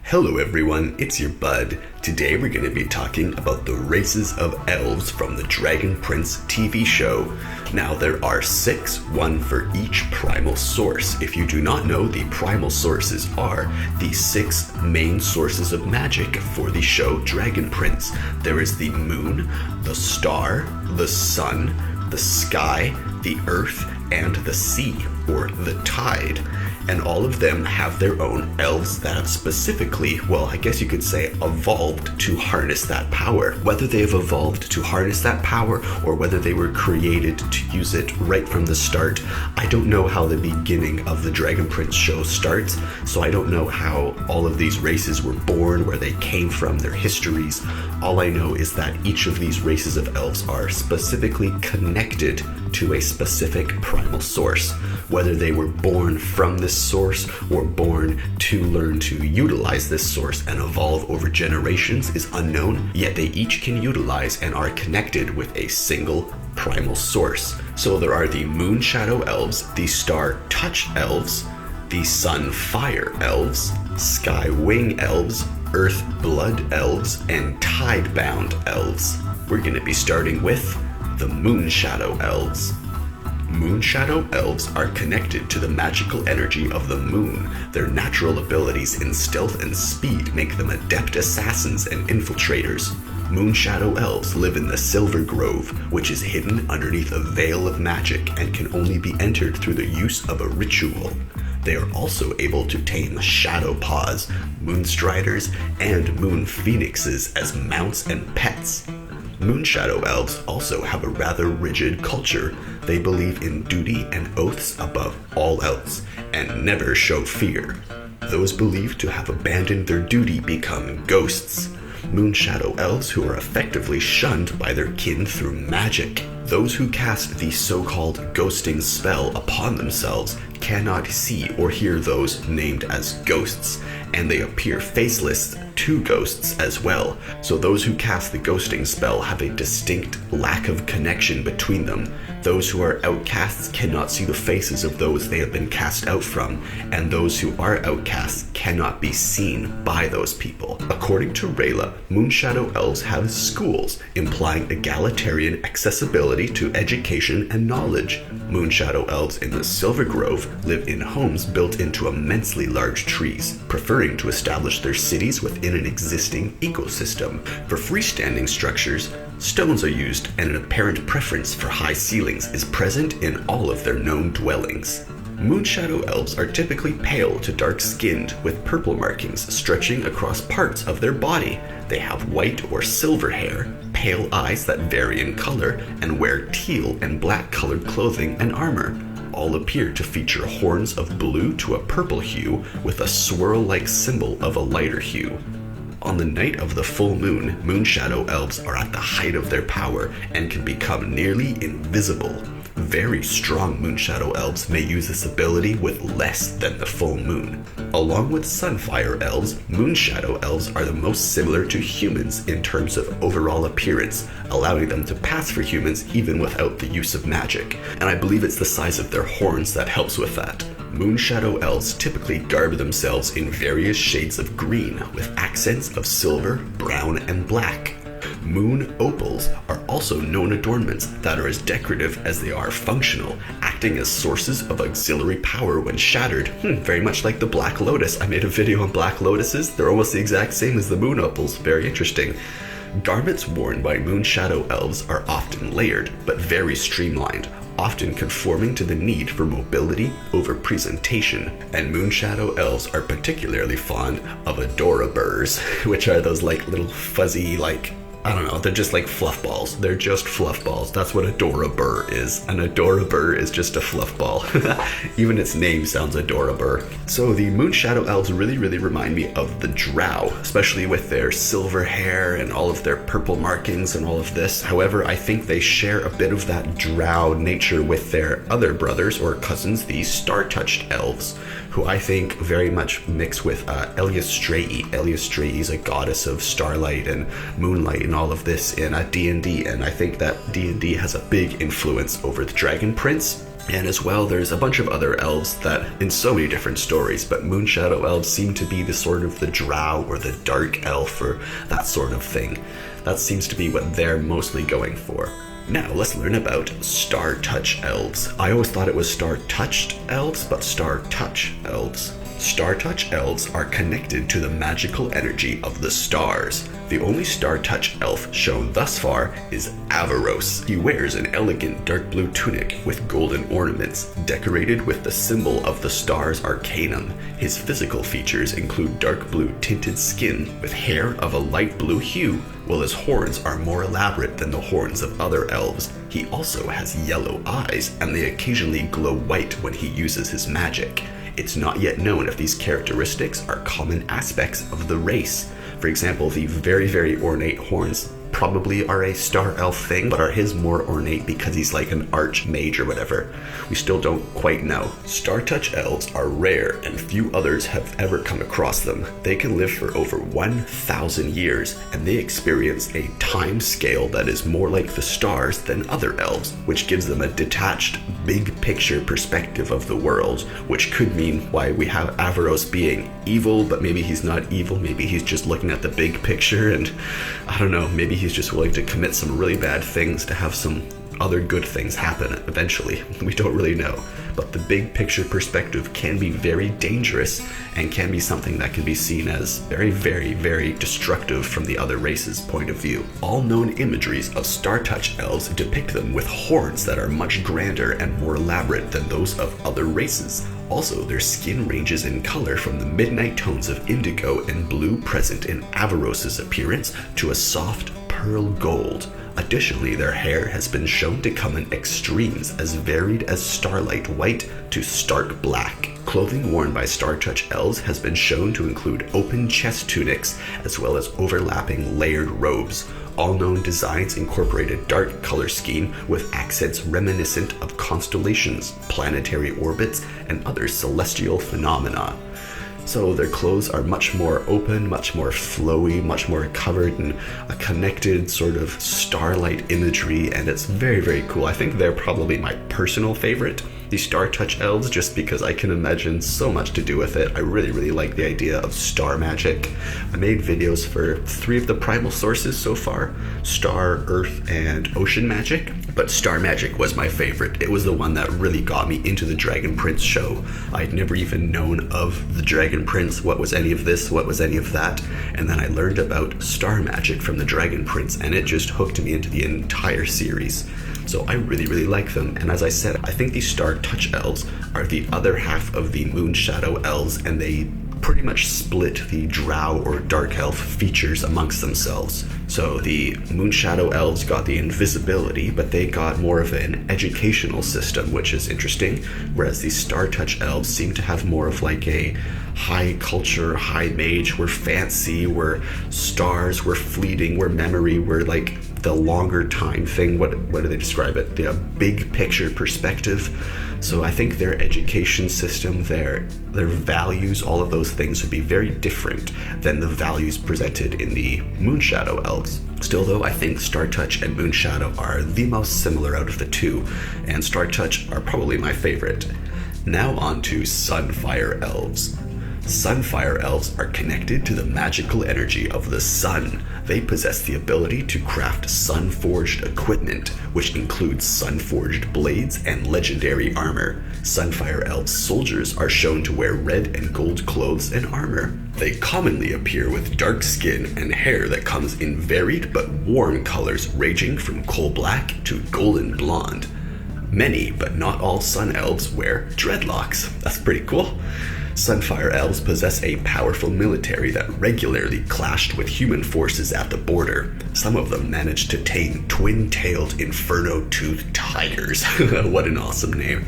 Hello everyone, it's your bud. Today we're going to be talking about the races of elves from the Dragon Prince TV show. Now there are 6, one for each primal source. If you do not know, the primal sources are the 6 main sources of magic for the show Dragon Prince. There is the moon, the star, the sun, the sky, the earth, and the sea, or the tide. And all of them have their own elves that have specifically, well, I guess you could say, evolved to harness that power. Whether they have evolved to harness that power or whether they were created to use it right from the start, I don't know how the beginning of the Dragon Prince show starts, so I don't know how all of these races were born, where they came from, their histories. All I know is that each of these races of elves are specifically connected to a specific primal source. Whether they were born from this source or born to learn to utilize this source and evolve over generations is unknown, yet they each can utilize and are connected with a single primal source. So there are the Moonshadow Elves, the Startouch Elves, the Sunfire Elves, Skywing Elves, Earthblood Elves, and Tidebound Elves. We're going to be starting with the Moonshadow Elves. Moonshadow Elves are connected to the magical energy of the moon. Their natural abilities in stealth and speed make them adept assassins and infiltrators. Moonshadow Elves live in the Silver Grove, which is hidden underneath a veil of magic and can only be entered through the use of a ritual. They are also able to tame shadow paws, moonstriders, and moon phoenixes as mounts and pets. Moonshadow Elves also have a rather rigid culture. They believe in duty and oaths above all else, and never show fear. Those believed to have abandoned their duty become ghosts. Moonshadow Elves who are effectively shunned by their kin through magic. Those who cast the so-called ghosting spell upon themselves cannot see or hear those named as ghosts, and they appear faceless to ghosts as well. So those who cast the ghosting spell have a distinct lack of connection between them. Those who are outcasts cannot see the faces of those they have been cast out from, and those who are outcasts cannot be seen by those people. According to Rayla, Moonshadow Elves have schools, implying egalitarian accessibility to education and knowledge. Moonshadow Elves in the Silver Grove live in homes built into immensely large trees, preferring to establish their cities within an existing ecosystem. For freestanding structures, stones are used, and an apparent preference for high ceilings is present in all of their known dwellings. Moonshadow Elves are typically pale to dark-skinned, with purple markings stretching across parts of their body. They have white or silver hair, pale eyes that vary in color, and wear teal and black-colored clothing and armor. All appear to feature horns of blue to a purple hue with a swirl-like symbol of a lighter hue. On the night of the full moon, Moonshadow Elves are at the height of their power and can become nearly invisible. Very strong Moonshadow Elves may use this ability with less than the full moon. Along with Sunfire Elves, Moonshadow Elves are the most similar to humans in terms of overall appearance, allowing them to pass for humans even without the use of magic. And I believe it's the size of their horns that helps with that. Moonshadow Elves typically garb themselves in various shades of green, with accents of silver, brown, and black. Moon opals are also known adornments that are as decorative as they are functional, acting as sources of auxiliary power when shattered. Very much like the Black Lotus. I made a video on Black Lotuses. They're almost the exact same as the moon opals. Very interesting. Garments worn by Moonshadow Elves are often layered, but very streamlined, often conforming to the need for mobility over presentation. And Moonshadow Elves are particularly fond of adoraburs, which are those like little fuzzy, like, I don't know, they're just like fluff balls. They're just fluff balls. That's what Adorabur is. An Adorabur is just a fluff ball. Even its name sounds Adorabur. So the Moonshadow Elves really remind me of the Drow, especially with their silver hair and all of their purple markings and all of this. However, I think they share a bit of that Drow nature with their other brothers or cousins, the Startouched Elves, who I think very much mix with Eliastrae. Eliastrae is a goddess of starlight and moonlight and all of this in D&D, and I think that D&D has a big influence over the Dragon Prince. And as well, there's a bunch of other elves that, in so many different stories, but Moonshadow Elves seem to be the sort of the drow or the dark elf or that sort of thing. That seems to be what they're mostly going for. Now let's learn about Startouch Elves. I always thought it was Star-touched elves, but Startouch Elves. Startouch elves are connected to the magical energy of the stars. The only Startouch elf shown thus far is Avarosa. He wears an elegant dark blue tunic with golden ornaments, decorated with the symbol of the star's arcanum. His physical features include dark blue tinted skin with hair of a light blue hue, while his horns are more elaborate than the horns of other elves. He also has yellow eyes, and they occasionally glow white when he uses his magic. It's not yet known if these characteristics are common aspects of the race. For example, the very, very ornate horns probably are a star elf thing, but are his more ornate because he's like an archmage or whatever? We still don't quite know. Startouch elves are rare and few others have ever come across them. They can live for over 1,000 years, and they experience a time scale that is more like the stars than other elves, which gives them a detached, big picture perspective of the world, which could mean why we have Avarosa being evil, but maybe he's not evil, maybe he's just looking at the big picture, and I don't know, maybe he's just willing to commit some really bad things to have some other good things happen eventually. We don't really know. But the big picture perspective can be very dangerous and can be something that can be seen as very, very, very destructive from the other race's point of view. All known imageries of Startouch elves depict them with horns that are much grander and more elaborate than those of other races. Also, their skin ranges in color from the midnight tones of indigo and blue present in Avarosa's appearance to a soft pearl gold. Additionally, their hair has been shown to come in extremes as varied as starlight white to stark black. Clothing worn by Startouch elves has been shown to include open chest tunics as well as overlapping layered robes. All known designs incorporate a dark color scheme with accents reminiscent of constellations, planetary orbits, and other celestial phenomena. So their clothes are much more open, much more flowy, much more covered in a connected sort of starlight imagery, and it's very, very cool. I think they're probably my personal favorite, the Startouch elves, just because I can imagine so much to do with it. I really, really like the idea of star magic. I made videos for 3 of the primal sources so far, star, earth, and ocean magic, but star magic was my favorite. It was the one that really got me into the Dragon Prince show. I'd never even known of the Dragon Prince, what was any of this, what was any of that, and then I learned about star magic from the Dragon Prince, and it just hooked me into the entire series. So I really, really like them, and as I said, I think the Startouch elves are the other half of the Moonshadow elves, and they pretty much split the drow or dark elf features amongst themselves. So the Moonshadow elves got the invisibility, but they got more of an educational system, which is interesting, whereas the Startouch elves seem to have more of like a high culture, high mage, we're fancy, we're stars, we're fleeting, we're memory, we're like the longer time thing. What do they describe it? The big picture perspective. So I think their education system, their values, all of those things would be very different than the values presented in the Moonshadow elves. Still though, I think Startouch and Moonshadow are the most similar out of the two, and Startouch are probably my favorite. Now on to Sunfire Elves. Sunfire Elves are connected to the magical energy of the sun. They possess the ability to craft sun-forged equipment, which includes sun-forged blades and legendary armor. Sunfire Elves soldiers are shown to wear red and gold clothes and armor. They commonly appear with dark skin and hair that comes in varied but warm colors ranging from coal black to golden blonde. Many, but not all Sun Elves wear dreadlocks. That's pretty cool. Sunfire Elves possess a powerful military that regularly clashed with human forces at the border. Some of them managed to tame twin-tailed inferno-toothed tigers. What an awesome name.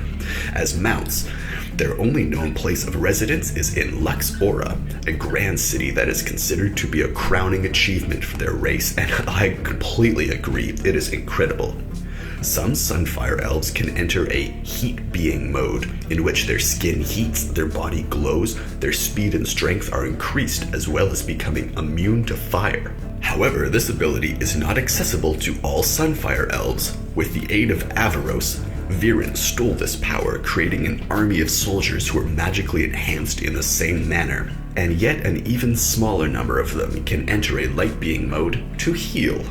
As mounts. Their only known place of residence is in Luxora, a grand city that is considered to be a crowning achievement for their race, and I completely agree. It is incredible. Some Sunfire Elves can enter a heat being mode, in which their skin heats, their body glows, their speed and strength are increased, as well as becoming immune to fire. However, this ability is not accessible to all Sunfire Elves. With the aid of Avarosa, Viren stole this power, creating an army of soldiers who are magically enhanced in the same manner, and yet an even smaller number of them can enter a light being mode to heal.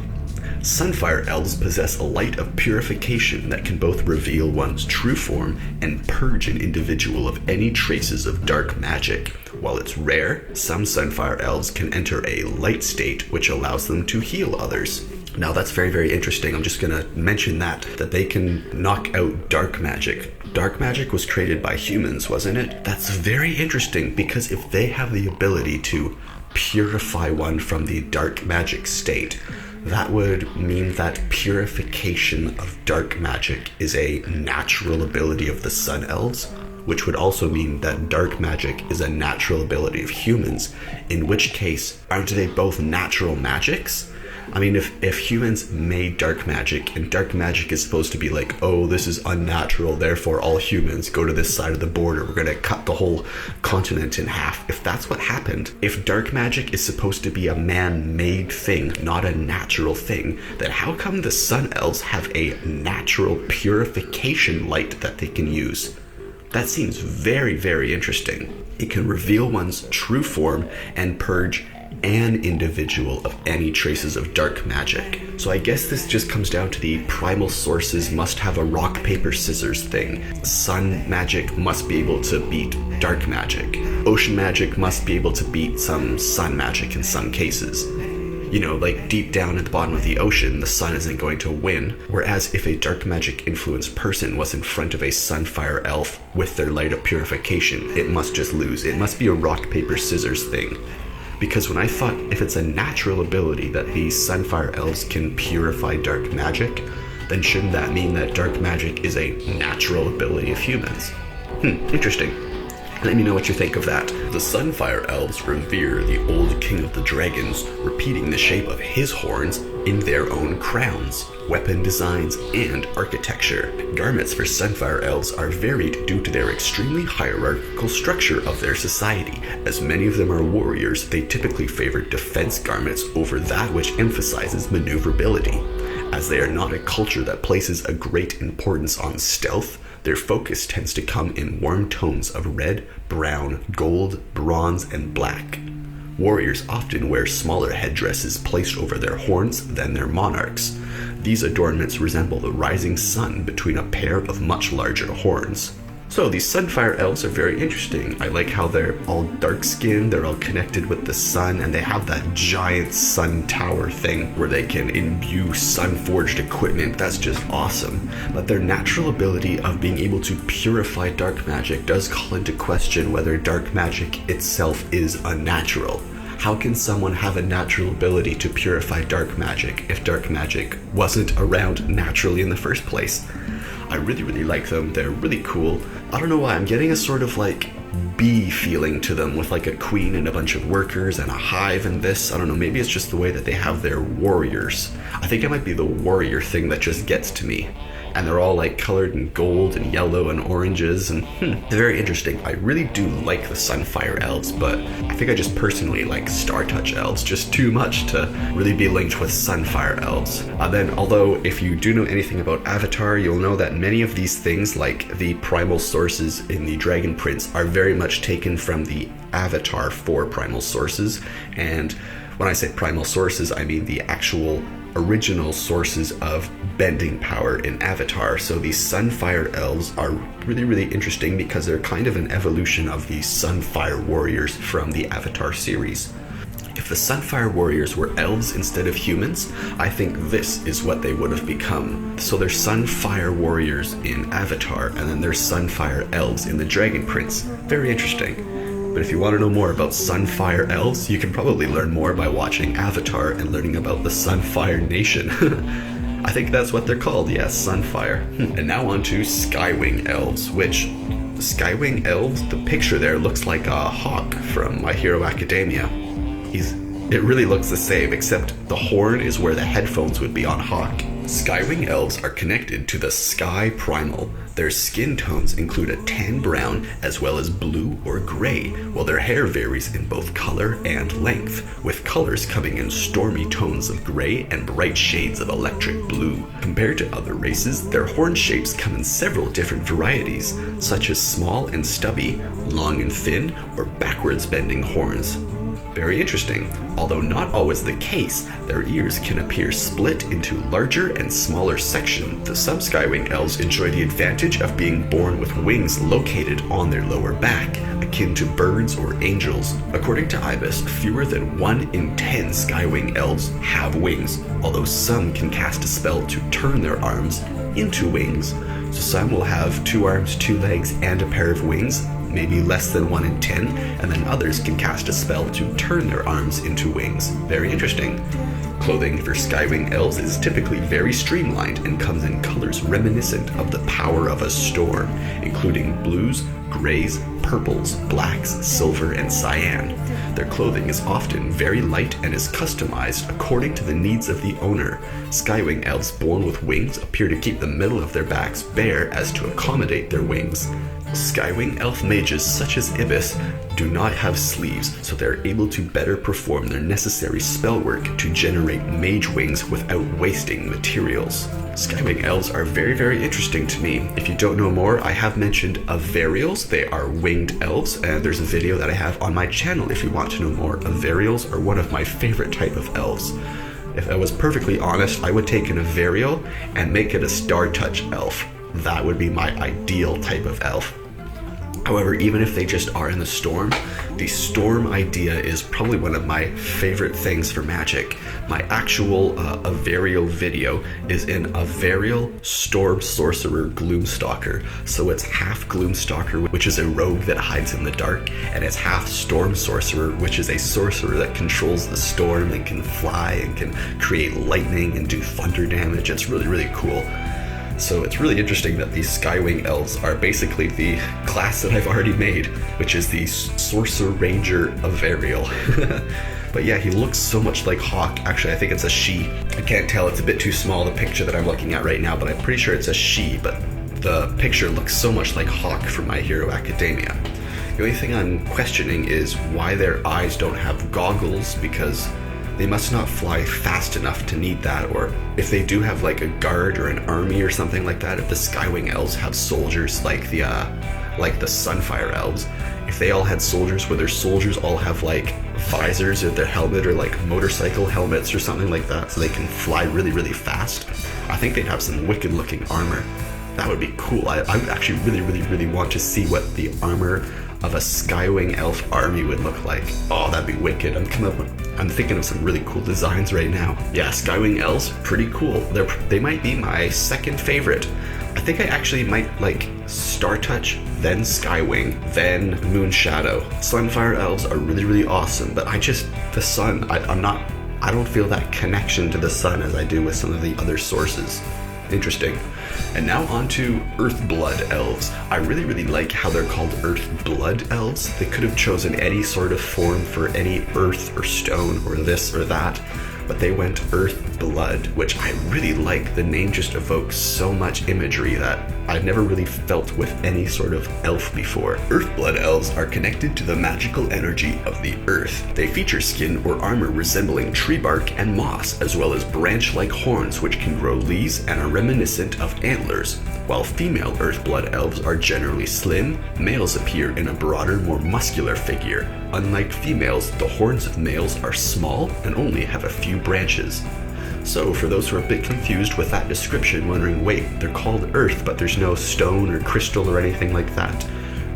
Sunfire Elves possess a light of purification that can both reveal one's true form and purge an individual of any traces of dark magic. While it's rare, some Sunfire Elves can enter a light state which allows them to heal others. Now that's very, very interesting. I'm just going to mention that they can knock out dark magic. Dark magic was created by humans, wasn't it? That's very interesting, because if they have the ability to purify one from the dark magic state, that would mean that purification of dark magic is a natural ability of the Sun Elves, which would also mean that dark magic is a natural ability of humans, in which case, aren't they both natural magics? I mean, if humans made dark magic, and dark magic is supposed to be like, oh, this is unnatural, therefore all humans go to this side of the border, we're gonna cut the whole continent in half. If that's what happened, if dark magic is supposed to be a man-made thing, not a natural thing, then how come the Sun Elves have a natural purification light that they can use? That seems very, very interesting. It can reveal one's true form and purge an individual of any traces of dark magic. So I guess this just comes down to the primal sources must have a rock, paper, scissors thing. Sun magic must be able to beat dark magic. Ocean magic must be able to beat some sun magic in some cases. You know, like deep down at the bottom of the ocean, the sun isn't going to win. Whereas if a dark magic influenced person was in front of a Sunfire Elf with their light of purification, it must just lose. It must be a rock, paper, scissors thing. Because when I thought if it's a natural ability that these Sunfire Elves can purify dark magic, then shouldn't that mean that dark magic is a natural ability of humans? Interesting. Let me know what you think of that. The Sunfire Elves revere the old king of the dragons, repeating the shape of his horns in their own crowns, weapon designs, and architecture. Garments for Sunfire Elves are varied due to their extremely hierarchical structure of their society. As many of them are warriors, they typically favor defense garments over that which emphasizes maneuverability. As they are not a culture that places a great importance on stealth, their focus tends to come in warm tones of red, brown, gold, bronze, and black. Warriors often wear smaller headdresses placed over their horns than their monarchs. These adornments resemble the rising sun between a pair of much larger horns. So these Sunfire Elves are very interesting. I like how they're all dark-skinned, they're all connected with the sun, and they have that giant sun tower thing where they can imbue sun-forged equipment. That's just awesome. But their natural ability of being able to purify dark magic does call into question whether dark magic itself is unnatural. How can someone have a natural ability to purify dark magic if dark magic wasn't around naturally in the first place? I really, really like them. They're really cool. I don't know why, I'm getting a sort of like bee feeling to them with like a queen and a bunch of workers and a hive and this. I don't know, maybe it's just the way that they have their warriors. I think it might be the warrior thing that just gets to me. And they're all like colored in gold and yellow and oranges, and they're very interesting. I really do like the Sunfire Elves, but I think I just personally like Startouch Elves just too much to really be linked with Sunfire Elves. Then, although if you do know anything about Avatar, you'll know that many of these things, like the primal sources in the Dragon Prince, are very much taken from the Avatar 4 primal sources. And when I say primal sources, I mean the actual original sources of bending power in Avatar. So these Sunfire Elves are really, really interesting because they're kind of an evolution of the Sunfire Warriors from the Avatar series. If the Sunfire Warriors were elves instead of humans, I think this is what they would have become. So there's Sunfire Warriors in Avatar, and then there's Sunfire Elves in the Dragon Prince. Very interesting. But if you want to know more about Sunfire Elves, you can probably learn more by watching Avatar and learning about the Sunfire Nation. I think that's what they're called, yes, Sunfire. And now on to Skywing Elves, which, Skywing Elves, the picture there looks like a hawk from My Hero Academia. He's It really looks the same, except the horn is where the headphones would be on Hawk. Skywing Elves are connected to the Sky Primal. Their skin tones include a tan brown as well as blue or gray, while their hair varies in both color and length, with colors coming in stormy tones of gray and bright shades of electric blue. Compared to other races, their horn shapes come in several different varieties, such as small and stubby, long and thin, or backwards bending horns. Very interesting. Although not always the case, their ears can appear split into larger and smaller sections. Some Skywing Elves enjoy the advantage of being born with wings located on their lower back, akin to birds or angels. According to Ibis, fewer than 1 in 10 Skywing Elves have wings, although some can cast a spell to turn their arms into wings. So some will have 2 arms, 2 legs, and a pair of wings, maybe less than 1 in 10, and then others can cast a spell to turn their arms into wings. Very interesting. Clothing for Skywing Elves is typically very streamlined and comes in colors reminiscent of the power of a storm, including blues, grays, purples, blacks, silver, and cyan. Their clothing is often very light and is customized according to the needs of the owner. Skywing Elves born with wings appear to keep the middle of their backs bare as to accommodate their wings. Skywing Elf mages such as Ibis do not have sleeves, so they're able to better perform their necessary spell work to generate mage wings without wasting materials. Skywing Elves are very, very interesting to me. If you don't know more, I have mentioned Avarials. They are Winged Elves, and there's a video that I have on my channel if you want to know more. Avarials are one of my favorite type of elves. If I was perfectly honest, I would take an Avarial and make it a Startouch elf. That would be my ideal type of elf. However, even if they just are in the storm idea is probably one of my favorite things for Magic. My actual Avarial video is in Avarial Storm Sorcerer Gloomstalker. So it's half Gloomstalker, which is a rogue that hides in the dark, and it's half Storm Sorcerer, which is a sorcerer that controls the storm and can fly and can create lightning and do thunder damage. It's really, really cool. So it's really interesting that these Skywing Elves are basically the class that I've already made, which is the Sorcerer Ranger Avarial. But yeah, he looks so much like Hawk. Actually, I think it's a she. I can't tell, it's a bit too small, the picture that I'm looking at right now, but I'm pretty sure it's a she, but the picture looks so much like Hawk from My Hero Academia. The only thing I'm questioning is why their eyes don't have goggles, because they must not fly fast enough to need that, or if they do have like a guard or an army or something like that, if the Skywing Elves have soldiers like the Sunfire Elves, if they all had soldiers where their soldiers all have like visors or their helmet or like motorcycle helmets or something like that so they can fly really, really fast, I think they'd have some wicked looking armor. That would be cool. I would actually really, really, really want to see what the armor of a Skywing Elf army would look like. Oh, that'd be wicked. I'm thinking of some really cool designs right now. Yeah, Skywing Elves, pretty cool. They might be my second favorite. I think I actually might like Startouch, then Skywing, then Moonshadow. Sunfire Elves are really, really awesome, but the sun, I don't feel that connection to the sun as I do with some of the other sources. Interesting. And now on to Earthblood Elves. I really, really like how they're called Earthblood Elves. They could have chosen any sort of form for any earth or stone or this or that, but they went Earthblood, which I really like. The name just evokes so much imagery that I've never really felt with any sort of elf before. Earthblood Elves are connected to the magical energy of the earth. They feature skin or armor resembling tree bark and moss, as well as branch-like horns which can grow leaves and are reminiscent of antlers. While female Earthblood Elves are generally slim, males appear in a broader, more muscular figure. Unlike females, the horns of males are small and only have a few branches. So for those who are a bit confused with that description, wondering, wait, they're called Earth, but there's no stone or crystal or anything like that.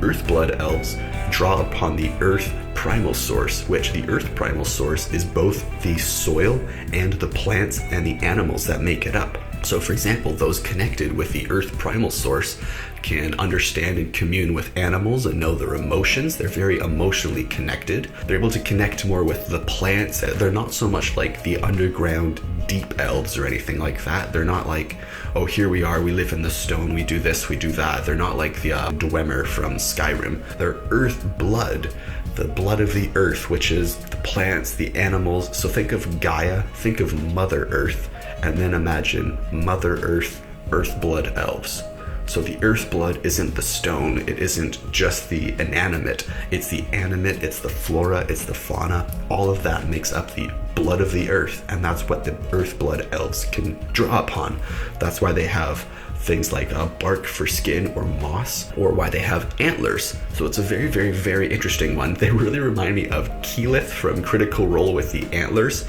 Earthblood Elves draw upon the Earth Primal Source, which the Earth Primal Source is both the soil and the plants and the animals that make it up. So for example, those connected with the Earth Primal Source can understand and commune with animals and know their emotions. They're very emotionally connected. They're able to connect more with the plants. They're not so much like the underground deep elves or anything like that. They're not like, oh, here we are, we live in the stone, we do this, we do that. They're not like the Dwemer from Skyrim. They're Earthblood, the blood of the earth, which is the plants, the animals. So think of Gaia, think of Mother Earth, and then imagine Mother Earth, Earthblood elves. So the Earthblood isn't the stone, it isn't just the inanimate, it's the animate, it's the flora, it's the fauna. All of that makes up the blood of the earth, and that's what the Earthblood elves can draw upon. That's why they have things like bark for skin or moss, or why they have antlers. So it's a very, very, very interesting one. They really remind me of Keyleth from Critical Role with the antlers.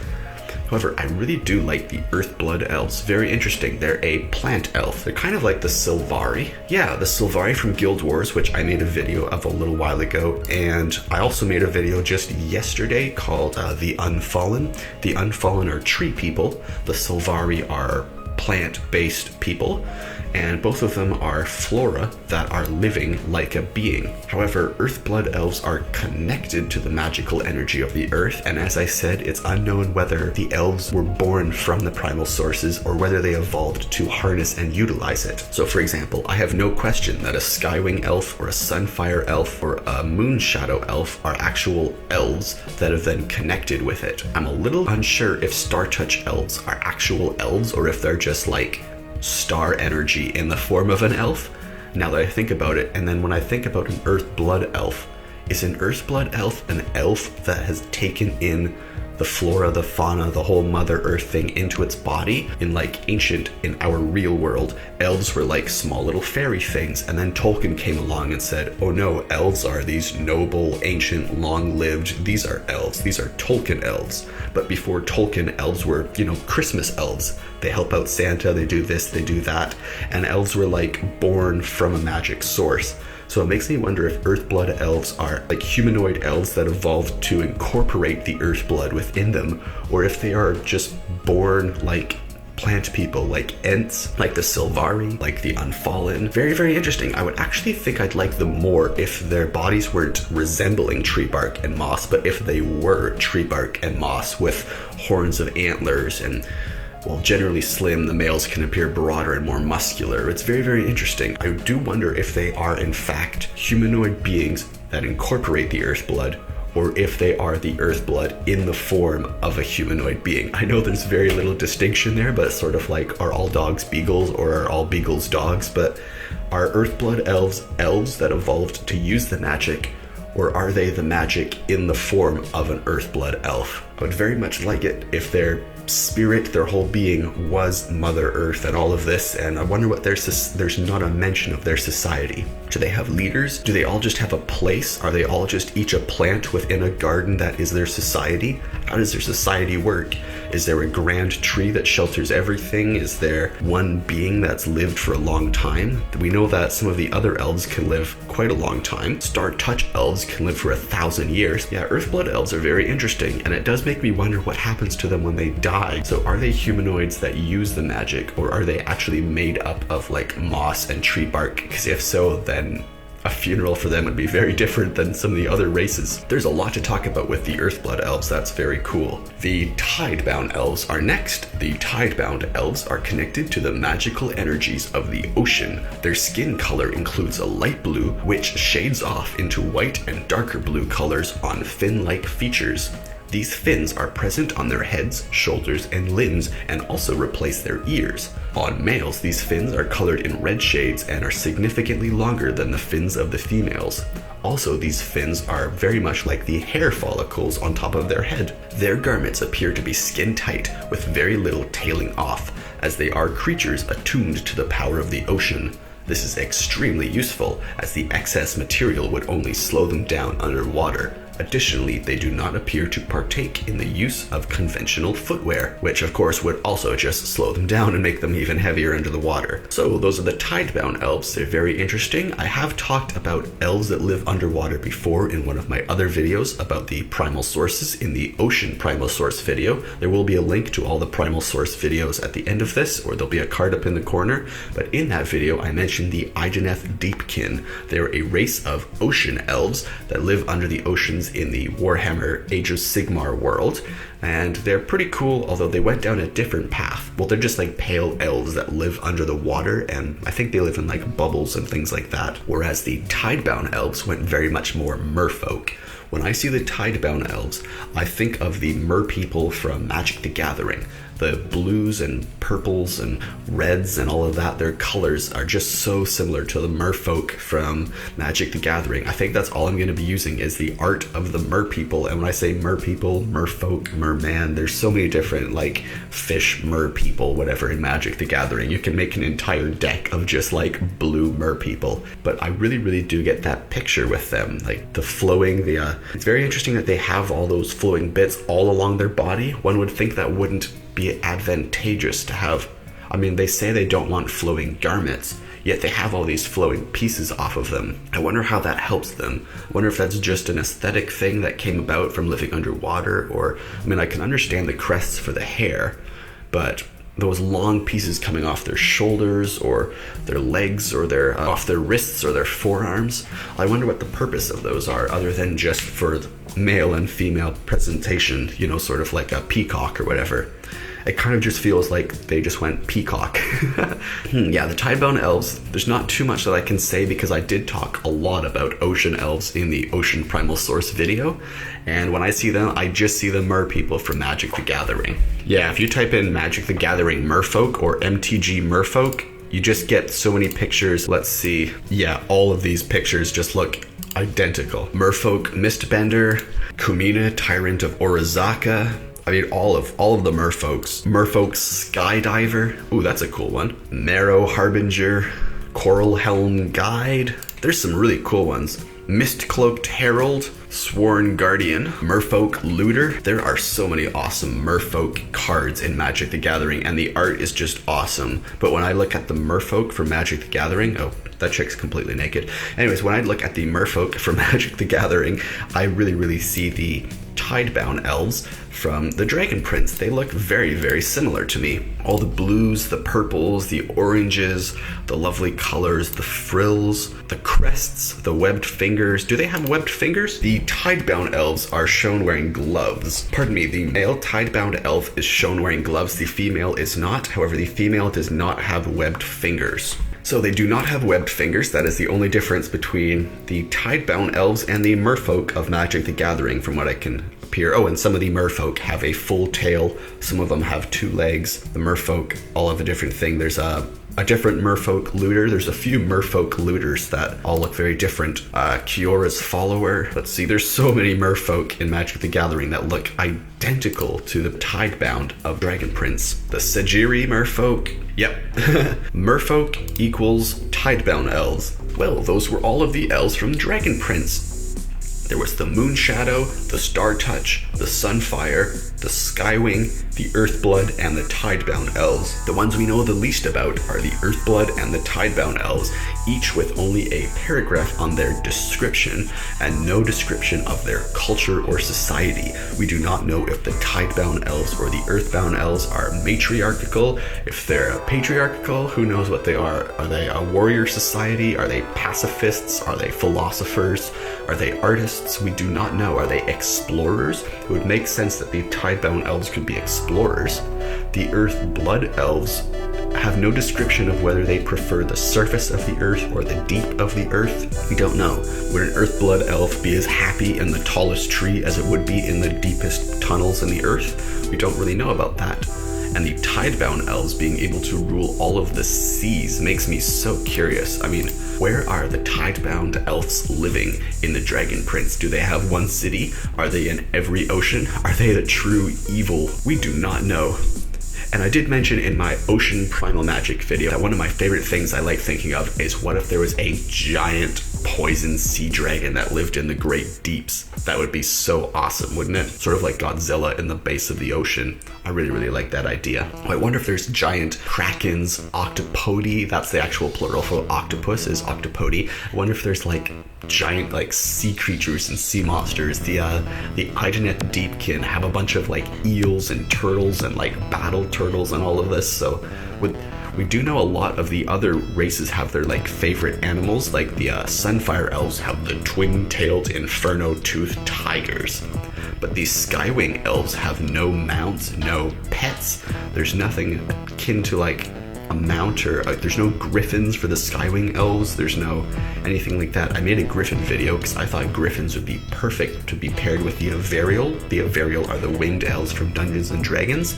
However, I really do like the Earthblood elves. Very interesting. They're a plant elf. They're kind of like the Sylvari. Yeah, the Sylvari from Guild Wars, which I made a video of a little while ago. And I also made a video just yesterday called The Unfallen. The Unfallen are tree people. The Sylvari are plant-based people, and both of them are flora that are living like a being. However, Earthblood elves are connected to the magical energy of the earth, and as I said, it's unknown whether the elves were born from the primal sources or whether they evolved to harness and utilize it. So for example, I have no question that a Skywing elf or a Sunfire elf or a Moonshadow elf are actual elves that have then connected with it. I'm a little unsure if Startouch elves are actual elves or if they're just like star energy in the form of an elf, now that I think about it. And then when I think about an Earthblood elf, is an Earthblood elf an elf that has taken in the flora, the fauna, the whole Mother Earth thing into its body? In like ancient, in our real world, elves were like small little fairy things, and then Tolkien came along and said, oh no, elves are these noble, ancient, long-lived, these are elves, these are Tolkien elves. But before Tolkien, elves were, Christmas elves. They help out Santa, they do this, they do that, and elves were like born from a magic source. So it makes me wonder if Earthblood elves are like humanoid elves that evolved to incorporate the Earthblood within them, or if they are just born like plant people, like Ents, like the Sylvari, like the Unfallen. Very, very interesting. I would actually think I'd like them more if their bodies weren't resembling tree bark and moss, but if they were tree bark and moss with horns of antlers and, well, generally slim. The males can appear broader and more muscular. It's very, very interesting. I do wonder if they are in fact humanoid beings that incorporate the Earthblood, or if they are the Earthblood in the form of a humanoid being. I know there's very little distinction there, but it's sort of like, are all dogs beagles or are all beagles dogs? But are Earthblood elves elves that evolved to use the magic, or are they the magic in the form of an Earthblood elf? I would very much like it if their spirit, their whole being was Mother Earth and all of this, and I wonder what there's not a mention of their society. Do they have leaders? Do they all just have a place? Are they all just each a plant within a garden that is their society? How does their society work? Is there a grand tree that shelters everything? Is there one being that's lived for a long time? We know that some of the other elves can live quite a long time. Startouch elves can live for 1,000 years. Yeah, Earthblood elves are very interesting, and it does make me wonder what happens to them when they die. So are they humanoids that use the magic, or are they actually made up of like moss and tree bark? Because if so, then a funeral for them would be very different than some of the other races. There's a lot to talk about with the Earthblood elves. That's very cool. The Tidebound elves are next. The Tidebound elves are connected to the magical energies of the ocean. Their skin color includes a light blue, which shades off into white and darker blue colors on fin-like features. These fins are present on their heads, shoulders, and limbs, and also replace their ears. On males, these fins are colored in red shades and are significantly longer than the fins of the females. Also, these fins are very much like the hair follicles on top of their head. Their garments appear to be skin tight, with very little tailing off, as they are creatures attuned to the power of the ocean. This is extremely useful, as the excess material would only slow them down underwater. Additionally, they do not appear to partake in the use of conventional footwear, which of course would also just slow them down and make them even heavier under the water. So those are the Tidebound elves. They're very interesting. I have talked about elves that live underwater before in one of my other videos about the primal sources in the ocean primal source video. There will be a link to all the primal source videos at the end of this, or there'll be a card up in the corner. But in that video, I mentioned the Idoneth Deepkin. They're a race of ocean elves that live under the ocean's dragons in the Warhammer Age of Sigmar world, and they're pretty cool, although they went down a different path. Well, they're just like pale elves that live under the water, and I think they live in like bubbles and things like that, whereas the Tidebound Elves went very much more merfolk. When I see the Tidebound Elves, I think of the merpeople from Magic the Gathering. The blues and purples and reds and all of that, their colors are just so similar to the merfolk from Magic the Gathering. I think that's all I'm going to be using is the art of the merpeople. And when I say merpeople, merfolk, merman, there's so many different like fish merpeople, whatever, in Magic the Gathering. You can make an entire deck of just like blue merpeople. But I really do get that picture with them, like the flowing, it's very interesting that they have all those flowing bits all along their body. One would think that wouldn't be advantageous to have. I mean, they say they don't want flowing garments, yet they have all these flowing pieces off of them. I wonder how that helps them. I wonder if that's just an aesthetic thing that came about from living underwater, or, I mean, I can understand the crests for the hair, but those long pieces coming off their shoulders or their legs or their off their wrists or their forearms, I wonder what the purpose of those are, other than just for male and female presentation, you know, sort of like a peacock or whatever. It kind of just feels like they just went peacock. Yeah, the Tybone Elves, there's not too much that I can say because I did talk a lot about ocean elves in the Ocean Primal Source video. And when I see them, I just see the merpeople from Magic the Gathering. Yeah, if you type in Magic the Gathering merfolk or MTG merfolk, you just get so many pictures. Let's see. Yeah, all of these pictures just look identical. Merfolk Mistbender, Kumina, Tyrant of Orizaka. I mean, all of the merfolks. Merfolk Skydiver. Ooh, that's a cool one. Marrow Harbinger, Coral Helm Guide. There's some really cool ones. Mist-Cloaked Herald, Sworn Guardian, Merfolk Looter. There are so many awesome merfolk cards in Magic the Gathering, and the art is just awesome. But when I look at the merfolk from Magic the Gathering, oh, that chick's completely naked. Anyways, when I look at the merfolk from Magic the Gathering, I really see the Tidebound Elves from the Dragon Prince. They look very similar to me. All the blues, the purples, the oranges, the lovely colors, the frills, the crests, the webbed fingers. Do they have webbed fingers? The Tidebound Elves are shown wearing gloves. Pardon me, the male Tidebound Elf is shown wearing gloves. The female is not. However, the female does not have webbed fingers. So they do not have webbed fingers. That is the only difference between the Tidebound Elves and the merfolk of Magic the Gathering, from what I can appear. Oh, and some of the merfolk have a full tail. Some of them have 2 legs. The merfolk all have a different thing. There's a different merfolk looter. There's a few merfolk looters that all look very different. Kiora's follower. Let's see, there's so many merfolk in Magic the Gathering that look identical to the Tidebound of Dragon Prince. The Sajiri merfolk. Yep. Merfolk equals Tidebound Elves. Well, those were all of the elves from Dragon Prince. There was the Moonshadow, the Startouch, the Sunfire, the Skywing, the Earthblood, and the Tidebound Elves. The ones we know the least about are the Earthblood and the Tidebound Elves, each with only a paragraph on their description and no description of their culture or society. We do not know if the Tidebound Elves or the Earthbound Elves are matriarchal. If they're patriarchal, who knows what they are? Are they a warrior society? Are they pacifists? Are they philosophers? Are they artists? We do not know. Are they explorers? It would make sense that the Tidebound Elves could be explorers. The Earthblood Elves have no description of whether they prefer the surface of the earth or the deep of the earth. We don't know. Would an Earthblood Elf be as happy in the tallest tree as it would be in the deepest tunnels in the earth? We don't really know about that. And the Tidebound Elves being able to rule all of the seas makes me so curious. I mean, where are the Tidebound Elves living in the Dragon Prince? Do they have one city? Are they in every ocean? Are they the true evil? We do not know. And I did mention in my Ocean Primal Magic video that one of my favorite things I like thinking of is what if there was a giant poison sea dragon that lived in the great deeps? That would be so awesome, wouldn't it? Sort of like Godzilla in the base of the ocean. I really like that idea. I wonder if there's giant krakens, octopodi. That's the actual plural for octopus, is octopodi. I wonder if there's like giant like sea creatures and sea monsters. The Idanet Deepkin have a bunch of like eels and turtles and like battle turtles and all of this. So We do know a lot of the other races have their like favorite animals, like the Sunfire Elves have the twin-tailed inferno-toothed tigers. But these Skywing Elves have no mounts, no pets. There's nothing akin to like a mount, or there's no griffins for the Skywing Elves. There's no anything like that. I made a griffin video because I thought griffins would be perfect to be paired with the Avarial. The Avarial are the Winged Elves from Dungeons and Dragons.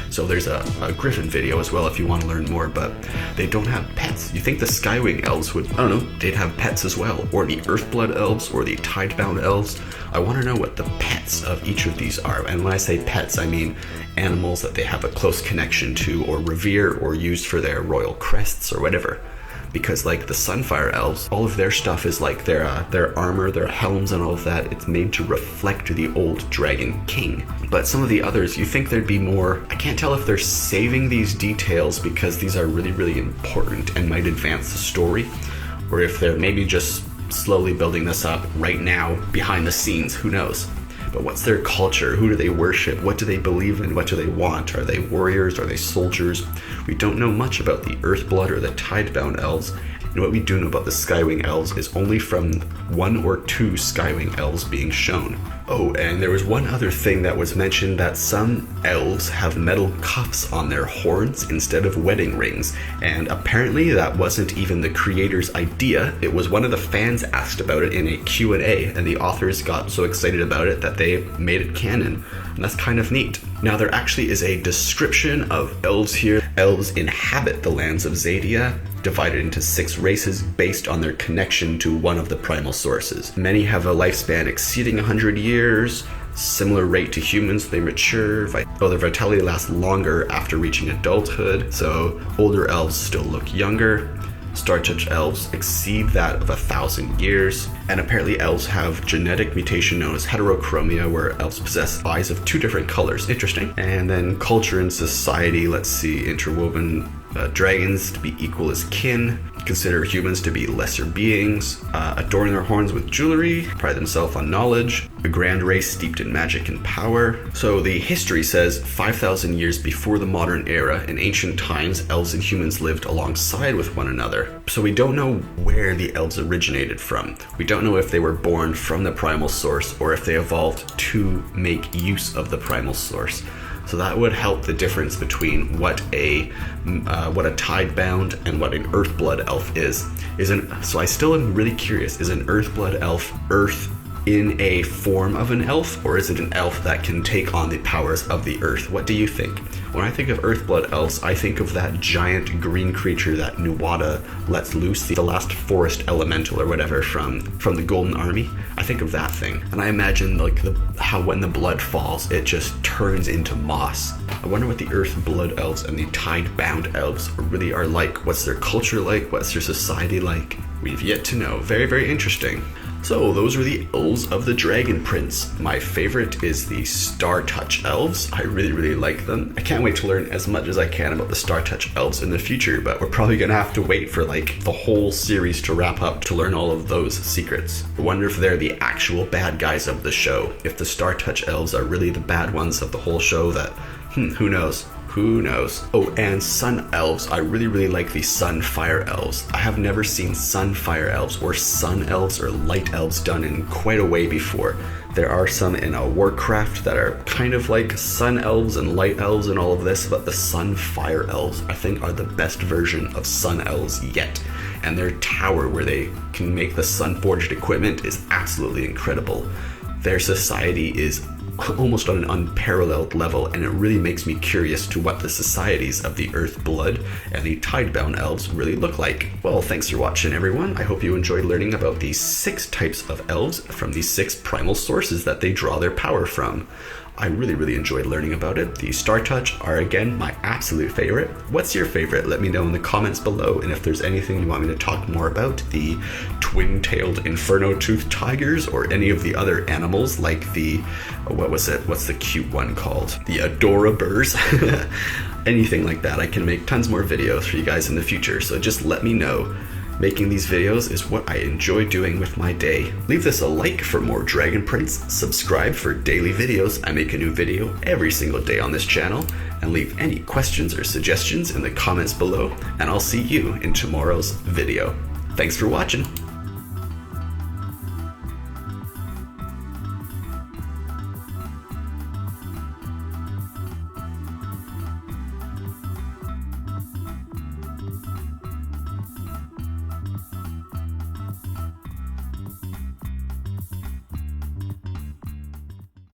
So there's a griffin video as well if you want to learn more, but they don't have pets. You think the Skywing Elves would, I don't know, they'd have pets as well, or the Earthblood Elves, or the Tidebound Elves. I want to know what the pets of each of these are. And when I say pets, I mean animals that they have a close connection to, or revere, or use for their royal crests, or whatever. Because like the Sunfire Elves, all of their stuff is like their armor, their helms and all of that, it's made to reflect the old Dragon King. But some of the others, you think there'd be more. I can't tell if they're saving these details because these are really, really important and might advance the story, or if they're maybe just slowly building this up right now behind the scenes, who knows. But what's their culture? Who do they worship? What do they believe in? What do they want? Are they warriors? Are they soldiers? We don't know much about the Earthblood or the Tidebound Elves. And what we do know about the Skywing Elves is only from 1 or 2 Skywing Elves being shown. Oh, and there was one other thing that was mentioned, that some elves have metal cuffs on their horns instead of wedding rings. And apparently that wasn't even the creator's idea. It was one of the fans asked about it in a Q&A, and the authors got so excited about it that they made it canon. And that's kind of neat. Now there actually is a description of elves here. Elves inhabit the lands of Zadia, divided into 6 races based on their connection to one of the primal sources. Many have a lifespan exceeding 100 years, similar rate to humans. They mature, their vitality lasts longer after reaching adulthood, so older elves still look younger. Startouch elves exceed that of 1,000 years, and apparently elves have genetic mutation known as heterochromia, where elves possess eyes of 2 different colors. Interesting. And then culture and society, let's see, interwoven dragons to be equal as kin, consider humans to be lesser beings, adorn their horns with jewelry, pride themselves on knowledge, a grand race steeped in magic and power. So the history says 5,000 years before the modern era, in ancient times, elves and humans lived alongside with one another. So we don't know where the elves originated from. We don't know if they were born from the primal source or if they evolved to make use of the primal source. So that would help the difference between what a Tidebound and what an Earthblood elf is. So I still am really curious, is an Earthblood elf earth in a form of an elf, or is it an elf that can take on the powers of the earth? What do you think? When I think of Earthblood elves, I think of that giant green creature that Nuwada lets loose, the last forest elemental or whatever from the Golden Army. I think of that thing, and I imagine like how when the blood falls, it just turns into moss. I wonder what the Earthblood elves and the Tidebound elves really are like. What's their culture like? What's their society like? We've yet to know. Very, very interesting. So those are the elves of the Dragon Prince. My favorite is the Startouch elves. I really, really like them. I can't wait to learn as much as I can about the Startouch elves in the future, but we're probably gonna have to wait for like the whole series to wrap up to learn all of those secrets. I wonder if they're the actual bad guys of the show. If the Startouch elves are really the bad ones of the whole show, that, who knows? Who knows? Oh, and Sun Elves. I really, really like the Sunfire Elves. I have never seen Sunfire Elves or Sun Elves or Light Elves done in quite a way before. There are some in Warcraft that are kind of like Sun Elves and Light Elves and all of this, but the Sunfire Elves, I think, are the best version of Sun Elves yet. And their tower where they can make the Sunforged equipment is absolutely incredible. Their society is almost on an unparalleled level, and it really makes me curious to what the societies of the Earthblood and the Tidebound Elves really look like. Well, thanks for watching, everyone. I hope you enjoyed learning about these 6 types of elves from these 6 primal sources that they draw their power from. I really, really enjoyed learning about it. The Startouch are, again, my absolute favorite. What's your favorite? Let me know in the comments below, and if there's anything you want me to talk more about, the twin-tailed inferno-toothed tigers or any of the other animals like the, what's the cute one called? The Adoraburs. Anything like that. I can make tons more videos for you guys in the future, so just let me know. Making these videos is what I enjoy doing with my day. Leave this a like for more Dragon Prince, subscribe for daily videos. I make a new video every single day on this channel, and leave any questions or suggestions in the comments below, and I'll see you in tomorrow's video. Thanks for watching.